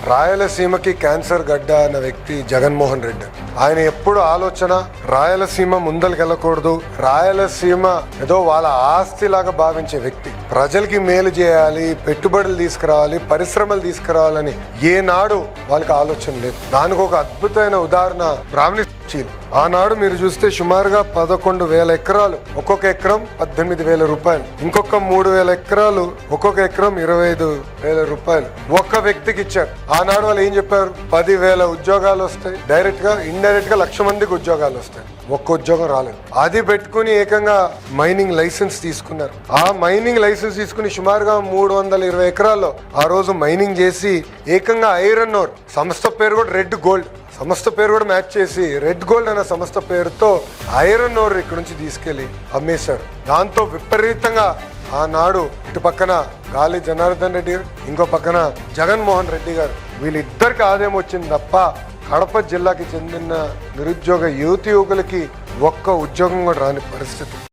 రాయలసీమకి క్యాన్సర్ గడ్డ అన్న వ్యక్తి జగన్మోహన్ రెడ్డి. ఆయన ఎప్పుడు ఆలోచన రాయలసీమ ముందలకెళ్ళకూడదు, రాయలసీమ ఏదో వాళ్ళ ఆస్తిలాగా భావించే వ్యక్తి. ప్రజలకి మేలు చేయాలి, పెట్టుబడులు తీసుకురావాలి, పరిశ్రమలు తీసుకురావాలని ఏనాడు వాళ్ళకి ఆలోచన లేదు. దానికి ఒక అద్భుతమైన ఉదాహరణ బ్రాహ్మణి. ఆనాడు మీరు చూస్తే సుమారుగా 11,000 ఎకరాలు, ఒక్కొక్క ఎకరం 18,000 రూపాయలు, ఇంకొక 3,000 ఎకరాలు, ఒక్కొక్క ఎకరం 25,000 రూపాయలు ఒక్క వ్యక్తికి ఇచ్చారు. ఆనాడు వాళ్ళు ఏం చెప్పారు? 10,000 ఉద్యోగాలు వస్తాయి, డైరెక్ట్ గా ఇండైరెక్ట్ గా 1,00,000 మందికి ఉద్యోగాలు వస్తాయి. ఒక్క ఉద్యోగం రాలేదు. అది పెట్టుకుని ఏకంగా మైనింగ్ లైసెన్స్ తీసుకున్నారు. ఆ మైనింగ్ లైసెన్స్ తీసుకుని సుమారుగా 320 ఎకరాల్లో ఆ రోజు మైనింగ్ చేసి ఏకంగా ఐరన్ ఓర్ సంస్థ పేరు కూడా రెడ్ గోల్డ్, సంస్థ పేరు కూడా మ్యాచ్ చేసి రెడ్ గోల్డ్ అనే సంస్థ పేరుతో ఐరన్ ఓర్ ఇక్కడ నుంచి తీసుకెళ్లి అమ్మేశారు. దాంతో విపరీతంగా ఆనాడు ఇటు పక్కన గాలి జనార్దన్ రెడ్డి గారు, ఇంకో పక్కన జగన్మోహన్ రెడ్డి గారు, వీళ్ళిద్దరికి ఆదాయం వచ్చింది తప్ప కడప జిల్లాకి చెందిన నిరుద్యోగ యువతి యువకులకి ఒక్క ఉద్యోగం కూడా రాని పరిస్థితి.